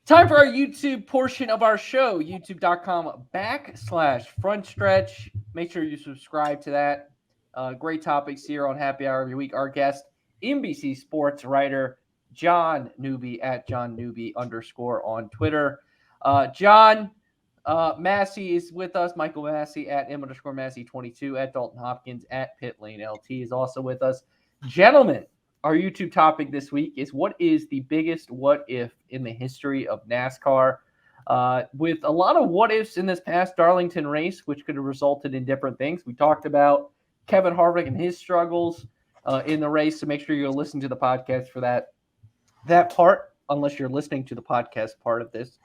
Time for our YouTube portion of our show, youtube.com/frontstretch. Make sure you subscribe to that. Great topics here on Happy Hour every week. Our guest, NBC sports writer John Newby at John Newby _ on Twitter. John Massey is with us. Michael Massey at M_Massey22 at Dalton Hopkins at Pit Lane LT is also with us. Gentlemen, our YouTube topic this week is what is the biggest what if in the history of NASCAR? With a lot of what ifs in this past Darlington race, which could have resulted in different things. We talked about Kevin Harvick and his struggles in the race, so make sure you listen to the podcast for that part, unless you're listening to the podcast part of this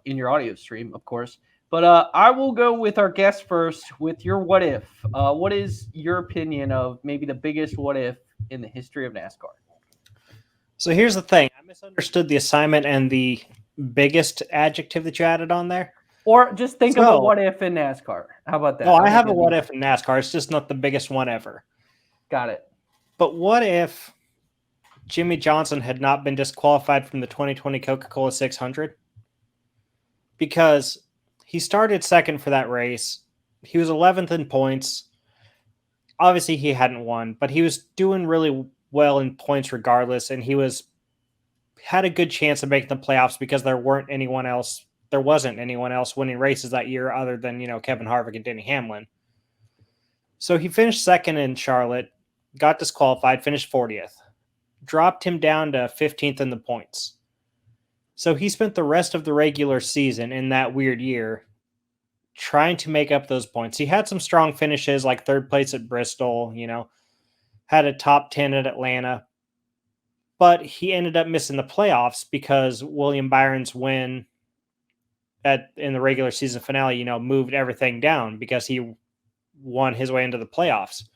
in your audio stream, of course. But I will go with our guest first with your what if. What is your opinion of maybe the biggest what if in the history of NASCAR? So here's the thing. I misunderstood the assignment and the biggest adjective that you added on there. Or just think of a what if in NASCAR. How about that? No, I have a what if in NASCAR. It's just not the biggest one ever. Got it. But what if Jimmie Johnson had not been disqualified from the 2020 Coca-Cola 600? Because he started second for that race. He was 11th in points. Obviously, he hadn't won, but he was doing really well in points regardless, and he had a good chance of making the playoffs because there wasn't anyone else winning races that year other than, Kevin Harvick and Denny Hamlin. So he finished second in Charlotte, got disqualified, finished 40th, dropped him down to 15th in the points. So he spent the rest of the regular season in that weird year trying to make up those points. He had some strong finishes, like third place at Bristol, had a top 10 at Atlanta, but he ended up missing the playoffs because William Byron's win in the regular season finale, moved everything down because he won his way into the playoffs.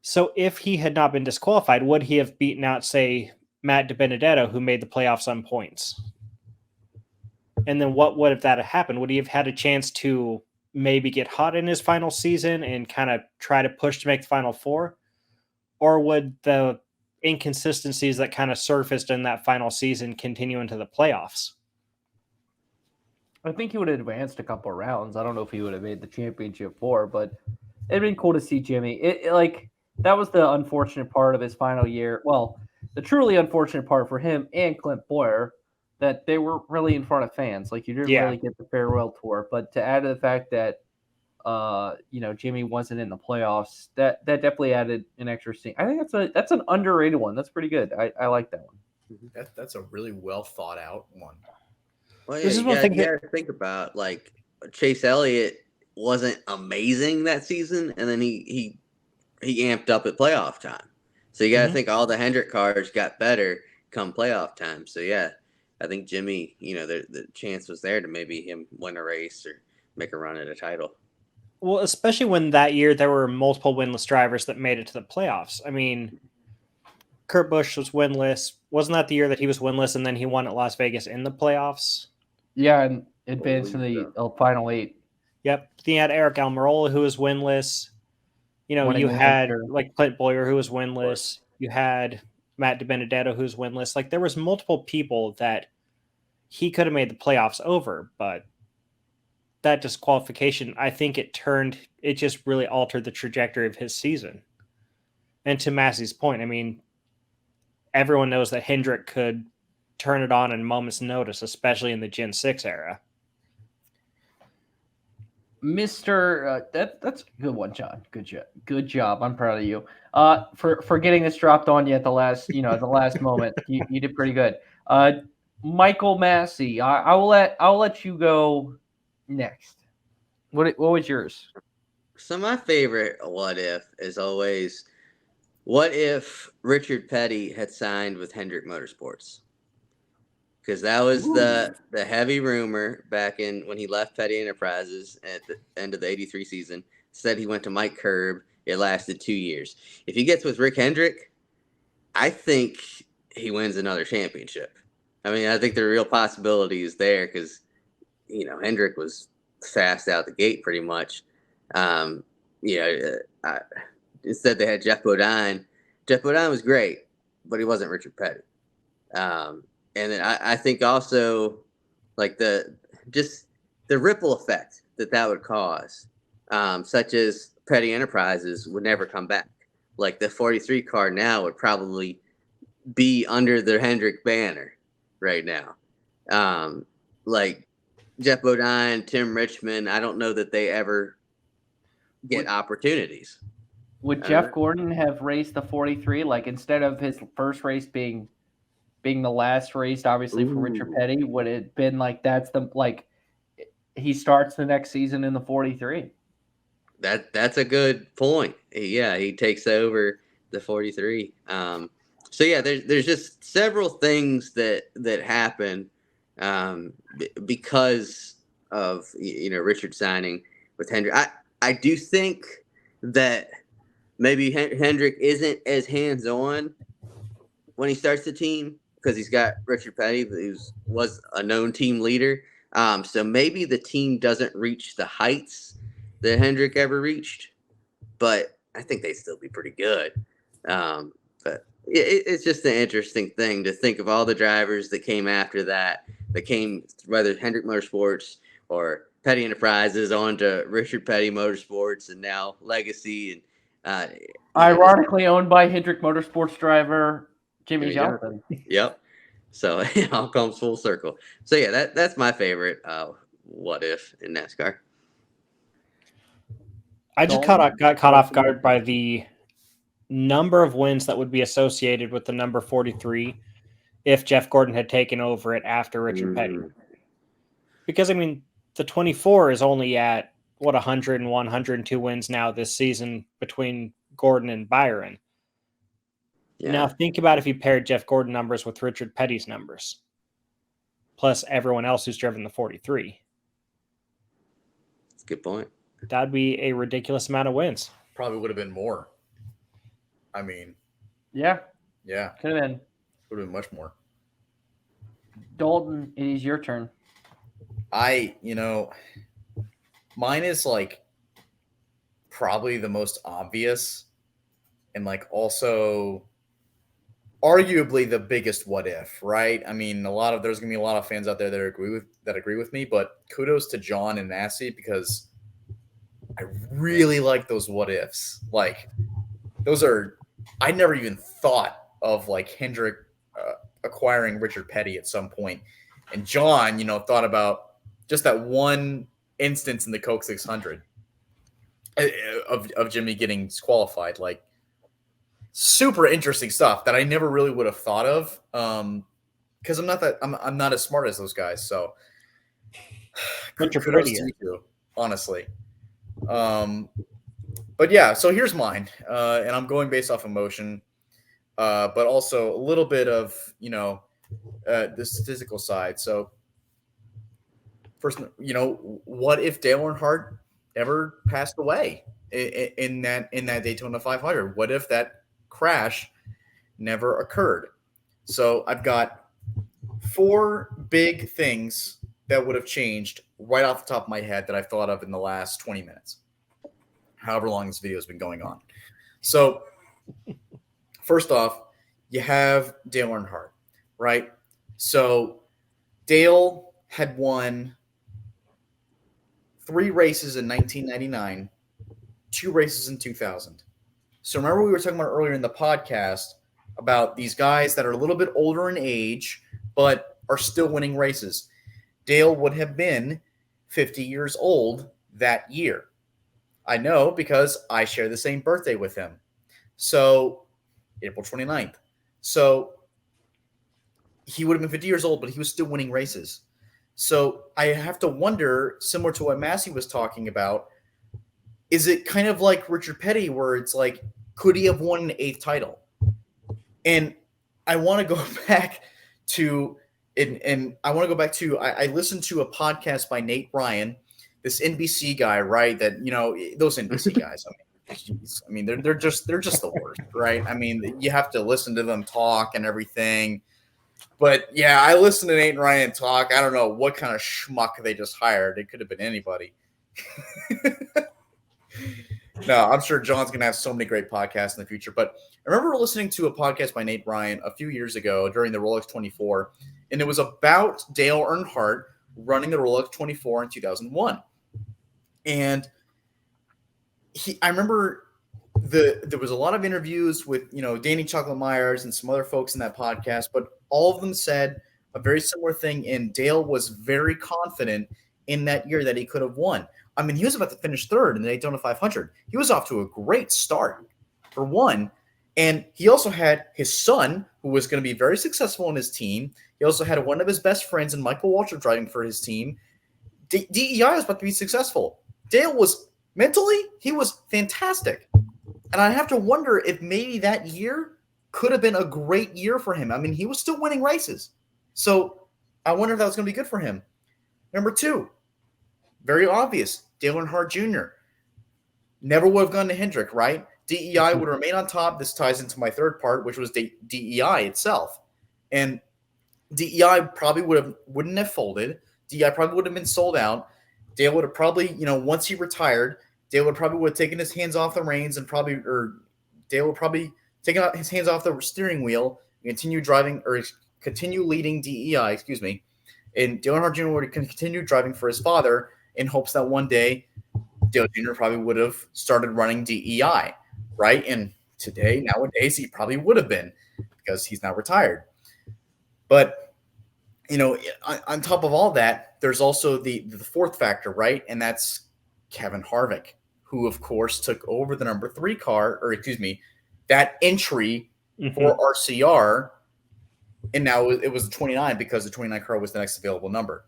So if he had not been disqualified, would he have beaten out, say, Matt DiBenedetto, who made the playoffs on points? And then what would have that have happened? Would he have had a chance to maybe get hot in his final season and kind of try to push to make the Final Four? Or would the inconsistencies that kind of surfaced in that final season continue into the playoffs? I think he would have advanced a couple of rounds. I don't know if he would have made the championship four, but it'd been cool to see Jimmie. That was the unfortunate part of his final year. Well, the truly unfortunate part for him and Clint Boyer, that they were really in front of fans. Like, you didn't really get the farewell tour. But to add to the fact that, Jimmie wasn't in the playoffs, that definitely added an extra scene. I think that's an underrated one. That's pretty good. I like that one. That's a really well thought out one. Well, yeah, you got to think about, like, Chase Elliott wasn't amazing that season, and then he amped up at playoff time. So you got to think all the Hendrick cars got better come playoff time. So, yeah, I think Jimmie, the chance was there to maybe him win a race or make a run at a title. Well, especially when that year there were multiple winless drivers that made it to the playoffs. I mean, Kurt Busch was winless. Wasn't that the year that he was winless and then he won at Las Vegas in the playoffs? Yeah, and advanced to the final 8. Yep. Then you had Eric Almirola, who was winless. You had like Clint Boyer, who was winless. You had Matt DiBenedetto, who's winless. Like, there was multiple people that he could have made the playoffs over, but that disqualification, I think it just really altered the trajectory of his season. And to Massey's point, I mean, everyone knows that Hendrick could turn it on in a moment's notice, especially in the Gen 6 era. That's a good one, John. Good job. I'm proud of you. For getting this dropped on you at the last, the last moment. You did pretty good. Michael Massey, I'll let you go next. What was yours? So my favorite what if is always, what if Richard Petty had signed with Hendrick Motorsports? Because that was the heavy rumor back in when he left Petty Enterprises at the end of the 83 season. Said he went to Mike Curb. It lasted 2 years. If he gets with Rick Hendrick, I think he wins another championship. I mean, I think the real possibility is there because, Hendrick was fast out the gate pretty much. Instead they had Jeff Bodine. Jeff Bodine was great, but he wasn't Richard Petty. And then I think also like the ripple effect that would cause, such as Petty Enterprises would never come back. Like the 43 car now would probably be under the Hendrick banner right now. Like Jeff Bodine, Tim Richmond, I don't know that they ever get opportunities. Would Jeff Gordon have raced the 43? Like instead of his first race being the last race, obviously for Richard Petty, would it have been like he starts the next season in the 43? That's a good point. Yeah, he takes over the 43. So yeah, there's just several things that happen because of Richard signing with Hendrick. I do think that maybe Hendrick isn't as hands-on when he starts the team because he's got Richard Petty, who was a known team leader. So maybe the team doesn't reach the heights that Hendrick ever reached, but I think they'd still be pretty good. But it's just an interesting thing to think of all the drivers that came after that came, whether Hendrick Motorsports or Petty Enterprises, on to Richard Petty Motorsports, and now Legacy. And ironically owned by Hendrick Motorsports driver Jimmie Johnson. Yep. So it all comes full circle. So yeah, that's my favorite what if in NASCAR. I just got caught off guard by the number of wins that would be associated with the number 43 if Jeff Gordon had taken over it after Richard Petty. Because, I mean, the 24 is only at, 101, 102 wins now this season between Gordon and Byron. Yeah. Now, think about if you paired Jeff Gordon numbers with Richard Petty's numbers, plus everyone else who's driven the 43. That's a good point. That'd be a ridiculous amount of wins. Probably would have been more. I mean, yeah, could have been. Would have been much more. Dalton, it is your turn. Mine is like probably the most obvious, and like also arguably the biggest what if, right? I mean, there's gonna be a lot of fans out there that agree with me, but kudos to John and Massey because I really like those what ifs. Like I never even thought of like Hendrick acquiring Richard Petty at some point. And John, thought about just that one instance in the Coke 600 of Jimmie getting disqualified. Like super interesting stuff that I never really would have thought of. Because I'm not as smart as those guys. So kudos to you, honestly. But yeah, so here's mine, and I'm going based off emotion, but also a little bit of the statistical side. So first, what if Dale Earnhardt ever passed away in that Daytona 500? What if that crash never occurred? So I've got 4 big things that would have changed right off the top of my head that I've thought of in the last 20 minutes. However long this video has been going on. So first off, you have Dale Earnhardt, right? So Dale had won 3 races in 1999, 2 races in 2000. So remember we were talking about earlier in the podcast about these guys that are a little bit older in age, but are still winning races. Dale would have been 50 years old that year. I know because I share the same birthday with him. So April 29th. So he would have been 50 years old, but he was still winning races. So I have to wonder, similar to what Massey was talking about, is it kind of like Richard Petty where it's like, could he have won an 8th title? And I want to go back to, I listened to a podcast by Nate Ryan, this NBC guy, right? That, those NBC guys, they're just the worst, right? I mean, you have to listen to them talk and everything. But yeah, I listened to Nate Ryan talk. I don't know what kind of schmuck they just hired. It could have been anybody. No, I'm sure John's going to have so many great podcasts in the future. But I remember listening to a podcast by Nate Ryan a few years ago during the Rolex 24, and it was about Dale Earnhardt running the Rolex 24 in 2001. And I remember there was a lot of interviews with, Danny Chocolate Myers and some other folks in that podcast, but all of them said a very similar thing. And Dale was very confident in that year that he could have won. I mean, he was about to finish third in the Daytona 500. He was off to a great start for one. And he also had his son, who was going to be very successful in his team. He also had one of his best friends in Michael Waltrip driving for his team. DEI was about to be successful. Dale was mentally, he was fantastic. And I have to wonder if maybe that year could have been a great year for him. I mean, he was still winning races. So I wonder if that was going to be good for him. Number two, very obvious, Dale Earnhardt Jr. never would have gone to Hendrick, right? DEI would remain on top. This ties into my third part, which was DEI itself. And DEI probably wouldn't have folded. DEI probably would have been sold out. Dale would have probably, once he retired, Dale would have taken his hands off the reins and Dale would probably taken his hands off the steering wheel and continue leading DEI, And Dale Earnhardt Jr. would continue driving for his father in hopes that one day Dale Jr. probably would have started running DEI, right? And nowadays, he probably would have been because he's now retired. But, on top of all that, there's also the fourth factor, right? And that's Kevin Harvick, who, of course, took over the number 3 car, that entry for RCR. And now it was the 29 because the 29 car was the next available number.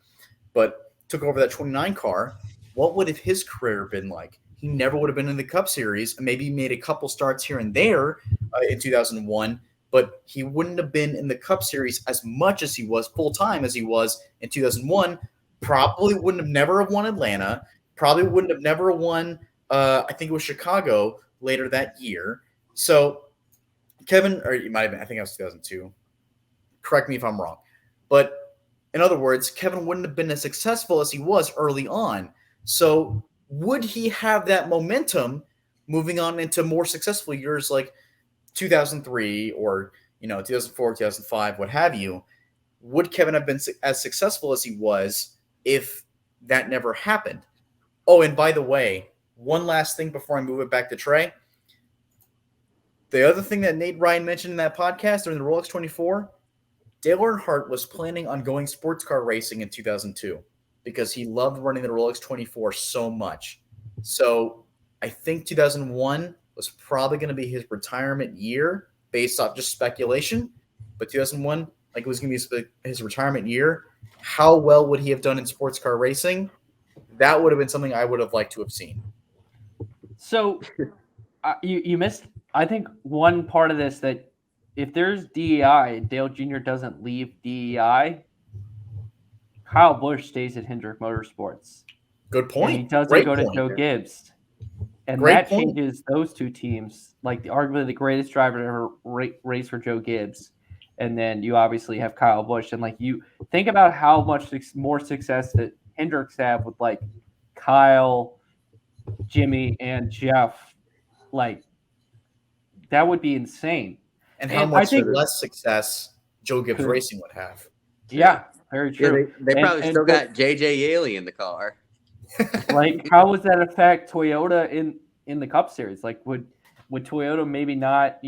But took over that 29 car. What would have his career been like? He never would have been in the Cup Series. Maybe made a couple starts here and there in 2001, but he wouldn't have been in the Cup Series as much as he was full-time as he was in 2001. Probably wouldn't have never won Atlanta. Probably wouldn't have never won, I think it was Chicago later that year. So Kevin, or it might have been, I think it was 2002. Correct me if I'm wrong. But in other words, Kevin wouldn't have been as successful as he was early on. So would he have that momentum moving on into more successful years like 2003 or 2004, 2005, what have you? Would Kevin have been as successful as he was if that never happened? Oh, and by the way, one last thing before I move it back to Trey. The other thing that Nate Ryan mentioned in that podcast during the Rolex 24, Dale Earnhardt was planning on going sports car racing in 2002 because he loved running the Rolex 24 so much. So I think 2001 was probably going to be his retirement year based off just speculation. But 2001, it was going to be his retirement year. How well would he have done in sports car racing? That would have been something I would have liked to have seen. So you missed, I think, one part of this, that if there's DEI and Dale Jr. doesn't leave DEI, Kyle Busch stays at Hendrick Motorsports. Good point. And he doesn't go to Joe Gibbs. And that changes those two teams, arguably the greatest driver to ever race for Joe Gibbs. And then you obviously have Kyle Busch. And you think about how much more success that Hendricks have with Kyle, Jimmy, and Jeff. That would be insane. And how much less success Joe Gibbs Racing would have. Yeah, very true. Yeah, they probably still got JJ Yaley in the car. How would that affect Toyota in the Cup Series? Would Toyota maybe not?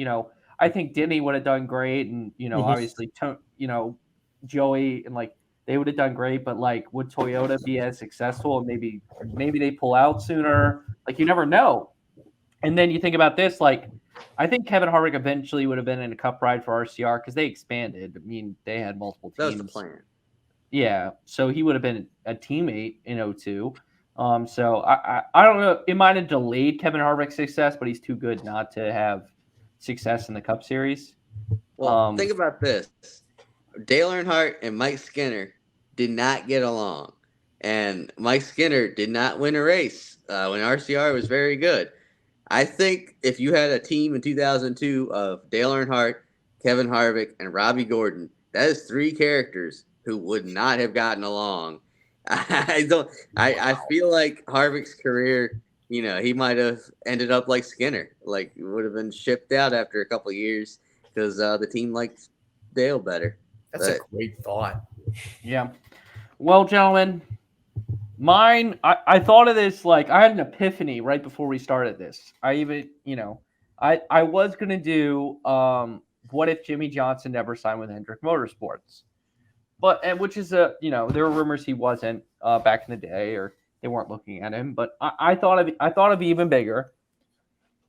I think Denny would have done great, and obviously, Joey and they would have done great. But would Toyota be as successful? And maybe they pull out sooner. You never know. And then you think about this, I think Kevin Harvick eventually would have been in a Cup ride for RCR because they expanded. I mean, they had multiple teams. That was the plan. Yeah, so he would have been a teammate in 2002. So I don't know. It might have delayed Kevin Harvick's success, but he's too good not to have success in the Cup Series. Well, think about this. Dale Earnhardt and Mike Skinner did not get along. And Mike Skinner did not win a race when RCR was very good. I think if you had a team in 2002 of Dale Earnhardt, Kevin Harvick, and Robbie Gordon, that is 3 characters who would not have gotten along. I feel like Harvick's career he might have ended up like Skinner, like would have been shipped out after a couple of years because the team liked Dale better. That's a great thought. Yeah. Well, gentlemen, I thought of this like I had an epiphany right before we started this. I even, I was gonna do what if Jimmie Johnson never signed with Hendrick Motorsports, which is there were rumors he wasn't back in the day, or they weren't looking at him. But I thought of even bigger.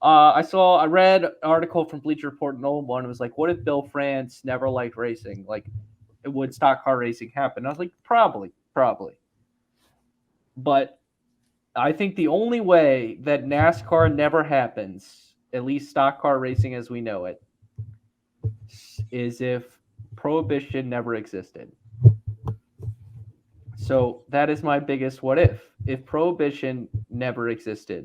I read an article from Bleacher Report in 01. It was like, what if Bill France never liked racing? Like, would stock car racing happen? I was like, probably. But I think the only way that NASCAR never happens, at least stock car racing as we know it, is if prohibition never existed. So that is my biggest what if. If prohibition never existed,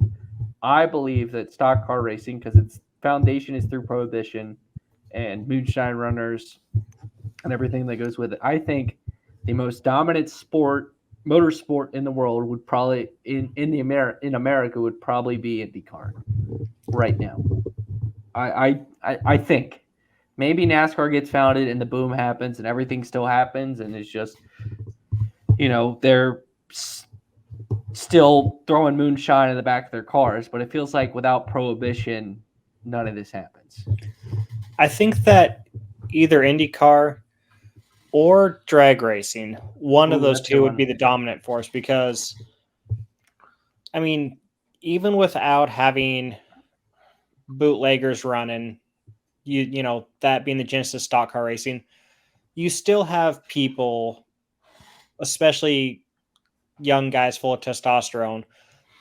I believe that stock car racing, because its foundation is through prohibition and moonshine runners and everything that goes with it, I think the most dominant motorsport in the world would probably in America would probably be IndyCar right now. I think maybe NASCAR gets founded and the boom happens and everything still happens and it's just they're still throwing moonshine in the back of their cars, but it feels like without prohibition none of this happens. I think that either IndyCar or drag racing, one of those two would be the dominant force, because I mean, even without having bootleggers running, you know, that being the genesis of stock car racing, you still have people, especially young guys full of testosterone,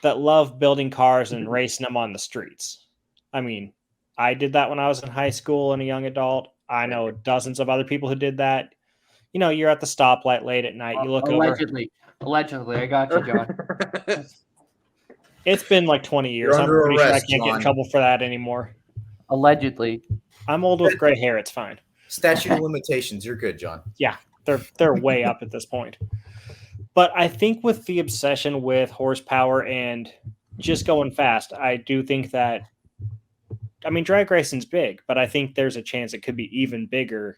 that love building cars and racing them on the streets. I mean, I did that when I was in high school and a young adult. I know dozens of other people who did that. You know, you're at the stoplight late at night. You look allegedly, I got you, John. It's been like 20 years. I'm pretty sure I can't get in trouble for that anymore. Allegedly. I'm old with gray hair. It's fine. Statute of limitations. You're good, John. Yeah, they're way up at this point. But I think with the obsession with horsepower and just going fast, I do think that, I mean, drag racing's big, but I think there's a chance it could be even bigger.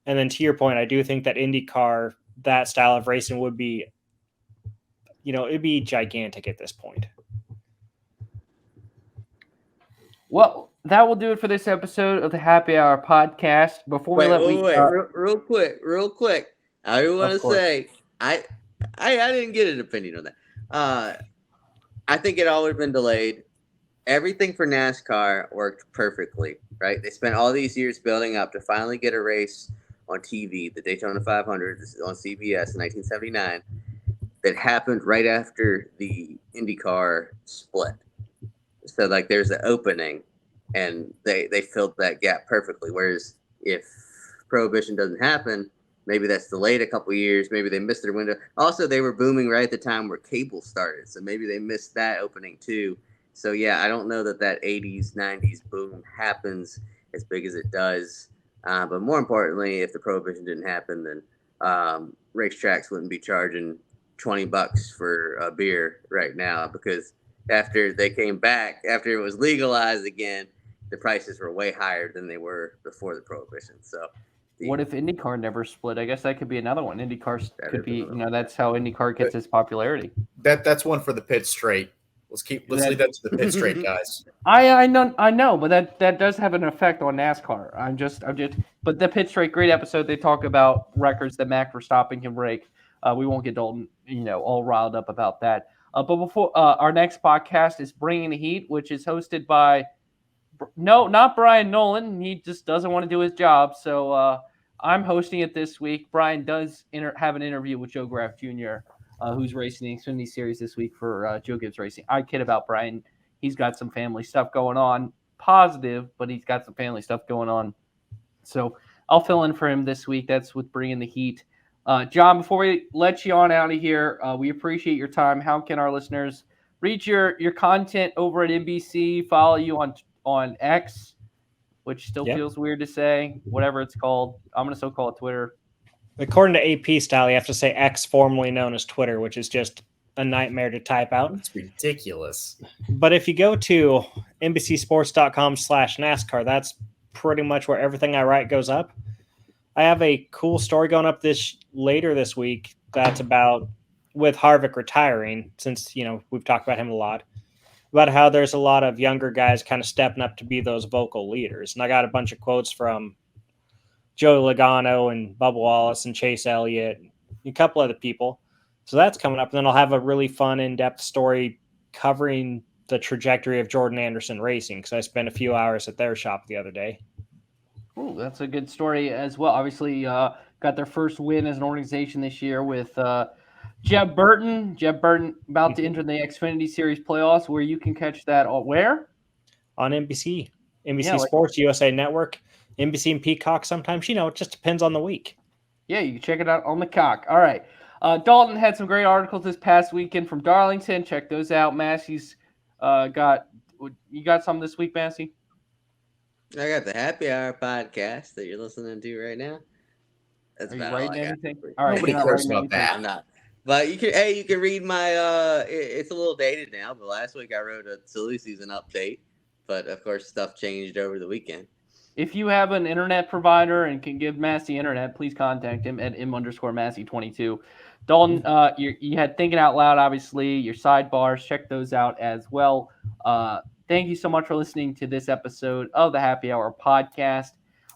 And then to your point, I do think that IndyCar, that style of racing would be, you know, it'd be gigantic at this point. Well, that will do it for this episode of the Happy Hour podcast. Before real quick. I want to say, I didn't get an opinion on that. I think it all would have been delayed. Everything for NASCAR worked perfectly, right? They spent all these years building up to finally get a race on TV, the Daytona 500 on CBS in 1979, that happened right after the IndyCar split. So, like, there's an opening, and they filled that gap perfectly. Whereas if Prohibition doesn't happen, maybe that's delayed a couple years. Maybe they missed their window. Also, they were booming right at the time where cable started, so maybe they missed that opening too. So, yeah, I don't know that 80s, 90s boom happens as big as it does. But more importantly, if the Prohibition didn't happen, then racetracks wouldn't be charging $20 for a beer right now, because after they came back, after it was legalized again, the prices were way higher than they were before the Prohibition. So, what if IndyCar never split? I guess that could be another one. IndyCar could be, that's how IndyCar gets its popularity. That's one for the pit straight. Let's leave that to the pit straight guys. I know, but that does have an effect on NASCAR. I'm just. But the pit straight, great episode. They talk about records that Max Verstappen can break. We won't get Dalton, all riled up about that. But before our next podcast is Bringing the Heat, which is hosted by not Brian Nolan. He just doesn't want to do his job. So I'm hosting it this week. Brian does have an interview with Joe Graf Jr., who's racing the Xfinity Series this week for Joe Gibbs Racing. I kid about Brian. He's got some family stuff going on. Positive, but he's got some family stuff going on. So I'll fill in for him this week. That's with Bringing the Heat. John, before we let you on out of here, we appreciate your time. How can our listeners read your content over at NBC, follow you on X, which still feels weird to say, whatever it's called. I'm going to still call it Twitter. According to AP style, you have to say X, formerly known as Twitter, which is just a nightmare to type out. It's ridiculous. But if you go to NBCsports.com/NASCAR, that's pretty much where everything I write goes up. I have a cool story going up later this week that's about with Harvick retiring, since we've talked about him a lot, about how there's a lot of younger guys kind of stepping up to be those vocal leaders. And I got a bunch of quotes from Joe Logano and Bubba Wallace and Chase Elliott, and a couple other people. So that's coming up. And then I'll have a really fun, in-depth story covering the trajectory of Jordan Anderson Racing, because I spent a few hours at their shop the other day. Ooh, that's a good story as well. Obviously, got their first win as an organization this year with Jeb Burton. Jeb Burton about to enter the Xfinity Series playoffs, where you can catch that where? On NBC Sports, USA Network, NBC and Peacock sometimes. It just depends on the week. Yeah, you can check it out on the Cock. All right. Dalton had some great articles this past weekend from Darlington. Check those out. Massey's got some this week, Massey? I got the Happy Hour podcast that you're listening to right now. That's Are you about all writing I got. anything? All right, Nobody you're not cares writing about anything. that. I'm not. But you can read my it's a little dated now, but last week I wrote a silly season update. But of course stuff changed over the weekend. If you have an internet provider and can give Massey internet, please contact him at m_Massey22. Dalton, you had Thinking Out Loud, obviously, your sidebars. Check those out as well. Thank you so much for listening to this episode of the Happy Hour podcast.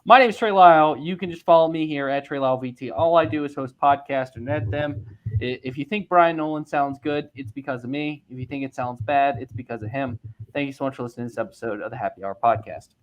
My name is Trey Lyle. You can just follow me here at Trey Lyle VT. All I do is host podcasts and edit them. If you think Brian Nolan sounds good, it's because of me. If you think it sounds bad, it's because of him. Thank you so much for listening to this episode of the Happy Hour podcast.